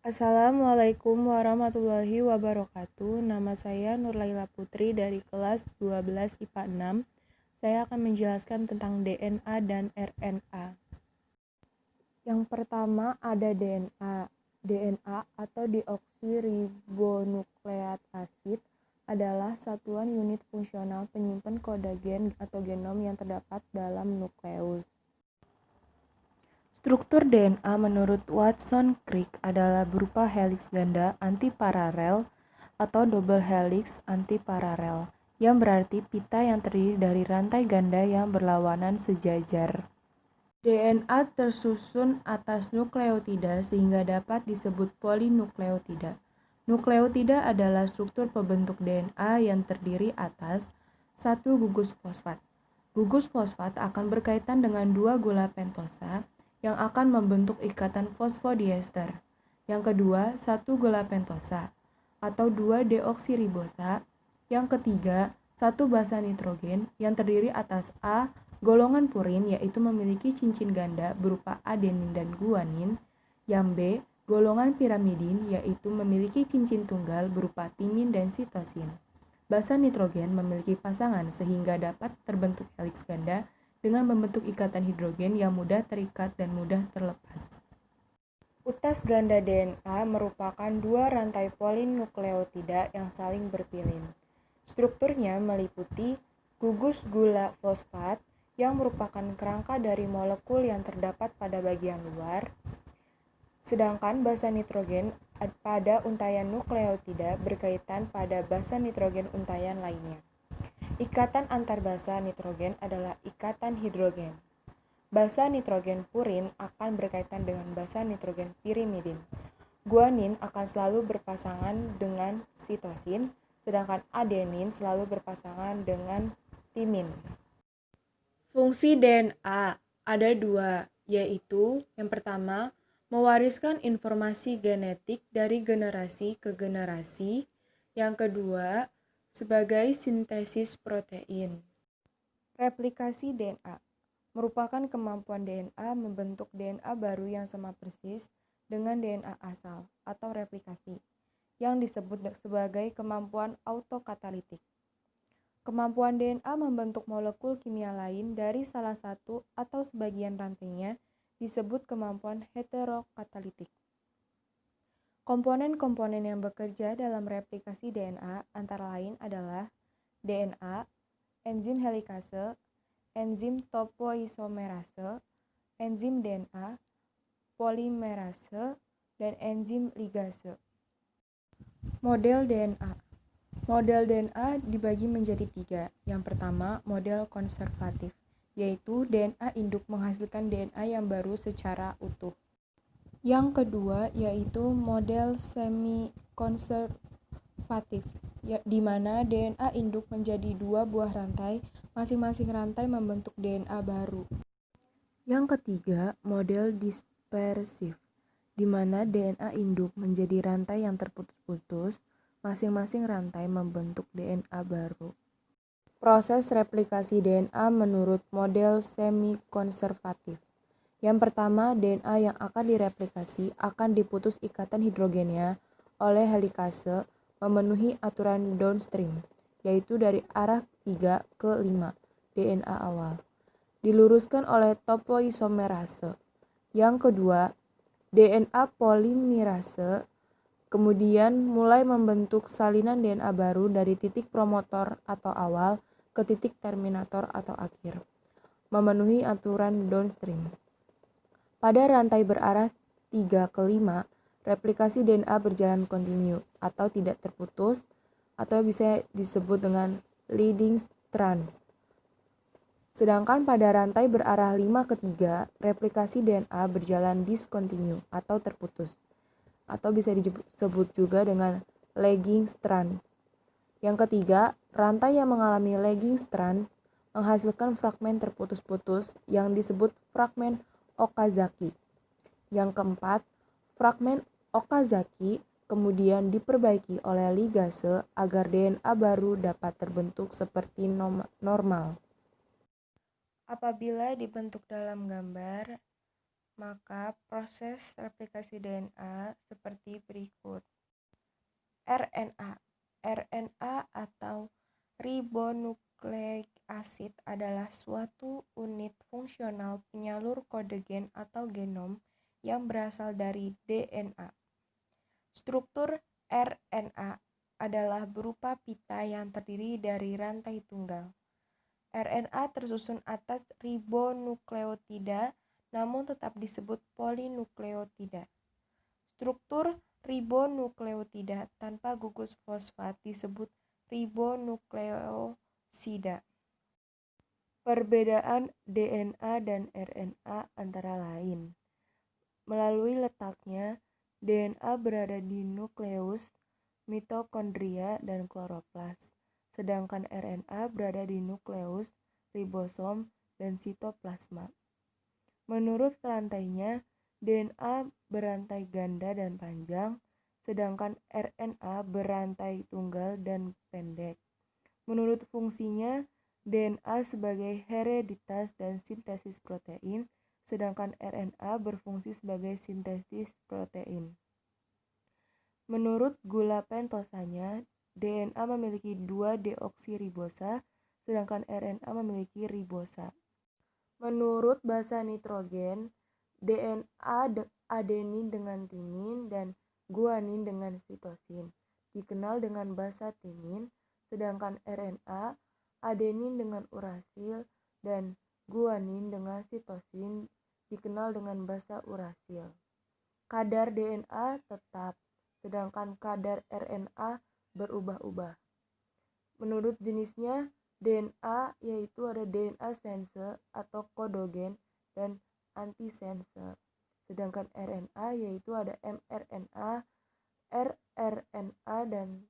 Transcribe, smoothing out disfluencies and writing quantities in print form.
Assalamualaikum warahmatullahi wabarakatuh. Nama saya Nurlaila Putri dari kelas 12 IPA 6. Saya akan menjelaskan tentang DNA dan RNA. Yang pertama ada DNA. DNA atau deoksiribonukleat asid adalah satuan unit fungsional penyimpan kode gen atau genom yang terdapat dalam nukleus. Struktur DNA menurut Watson-Crick adalah berupa heliks ganda antiparalel atau double helix antiparalel, yang berarti pita yang terdiri dari rantai ganda yang berlawanan sejajar. DNA tersusun atas nukleotida sehingga dapat disebut polinukleotida. Nukleotida adalah struktur pembentuk DNA yang terdiri atas satu gugus fosfat. Gugus fosfat akan berkaitan dengan dua gula pentosa yang akan membentuk ikatan fosfodiester. Yang kedua, satu gula pentosa atau 2 deoksiribosa. Yang ketiga, satu basa nitrogen yang terdiri atas A golongan purin yaitu memiliki cincin ganda berupa adenin dan guanin. Yang B, golongan pirimidin yaitu memiliki cincin tunggal berupa timin dan sitosin. Basa nitrogen memiliki pasangan sehingga dapat terbentuk heliks ganda dengan membentuk ikatan hidrogen yang mudah terikat dan mudah terlepas. Utas ganda DNA merupakan dua rantai polinukleotida yang saling berpilin. Strukturnya meliputi gugus gula fosfat yang merupakan kerangka dari molekul yang terdapat pada bagian luar, sedangkan basa nitrogen pada untayan nukleotida berkaitan pada basa nitrogen untayan lainnya. Ikatan antar basa nitrogen adalah ikatan hidrogen. Basa nitrogen purin akan berkaitan dengan basa nitrogen pirimidin. Guanin akan selalu berpasangan dengan sitosin, sedangkan adenin selalu berpasangan dengan timin. Fungsi DNA ada dua, yaitu yang pertama, mewariskan informasi genetik dari generasi ke generasi. Yang kedua, sebagai sintesis protein. Replikasi DNA merupakan kemampuan DNA membentuk DNA baru yang sama persis dengan DNA asal atau replikasi, yang disebut sebagai kemampuan autokatalitik. Kemampuan DNA membentuk molekul kimia lain dari salah satu atau sebagian rantainya disebut kemampuan heterokatalitik. Komponen-komponen yang bekerja dalam replikasi DNA antara lain adalah DNA, enzim helikase, enzim topoisomerase, enzim DNA, polimerase, dan enzim ligase. Model DNA. Model DNA dibagi menjadi tiga. Yang pertama, model konservatif, yaitu DNA induk menghasilkan DNA yang baru secara utuh. Yang kedua yaitu model semi-konservatif, di mana DNA induk menjadi dua buah rantai, masing-masing rantai membentuk DNA baru. Yang ketiga, model dispersif, di mana DNA induk menjadi rantai yang terputus-putus, masing-masing rantai membentuk DNA baru. Proses replikasi DNA menurut model semi-konservatif. Yang pertama, DNA yang akan direplikasi akan diputus ikatan hidrogennya oleh helikase memenuhi aturan downstream, yaitu dari arah 3 ke 5 DNA awal, diluruskan oleh topoisomerase. Yang kedua, DNA polimerase kemudian mulai membentuk salinan DNA baru dari titik promotor atau awal ke titik terminator atau akhir, memenuhi aturan downstream. Pada rantai berarah 3 ke 5, replikasi DNA berjalan kontinu atau tidak terputus atau bisa disebut dengan leading strands. Sedangkan pada rantai berarah 5 ke 3, replikasi DNA berjalan diskontinu atau terputus atau bisa disebut juga dengan lagging strands. Yang ketiga, rantai yang mengalami lagging strands menghasilkan fragmen terputus-putus yang disebut fragmen Okazaki. Yang keempat, fragmen Okazaki kemudian diperbaiki oleh ligase agar DNA baru dapat terbentuk seperti normal. Apabila dibentuk dalam gambar, Maka proses replikasi DNA seperti berikut. RNA. RNA atau ribonucleic acid adalah suatu unit fungsional penyalur kode gen atau genom yang berasal dari DNA. Struktur RNA adalah berupa pita yang terdiri dari rantai tunggal. RNA tersusun atas ribonukleotida namun tetap disebut polinukleotida. Struktur ribonukleotida tanpa gugus fosfat disebut ribonukleosida. Perbedaan DNA dan RNA antara lain. Melalui letaknya, DNA berada di nukleus, mitokondria, dan kloroplas, sedangkan RNA berada di nukleus, ribosom, dan sitoplasma. Menurut rantainya, DNA berantai ganda dan panjang, sedangkan RNA berantai tunggal dan pendek. Menurut fungsinya, DNA sebagai hereditas dan sintesis protein, sedangkan RNA berfungsi sebagai sintesis protein. Menurut gula pentosanya, DNA memiliki 2 deoksiribosa, sedangkan RNA memiliki ribosa. Menurut basa nitrogen, DNA adenin dengan timin dan guanin dengan sitosin dikenal dengan basa timin, sedangkan RNA adenin dengan urasil dan guanin dengan sitosin dikenal dengan basa urasil. Kadar DNA tetap, sedangkan kadar RNA berubah-ubah. Menurut jenisnya, DNA yaitu ada DNA sense atau kodogen dan antisense. Sedangkan RNA yaitu ada mRNA, rRNA, dan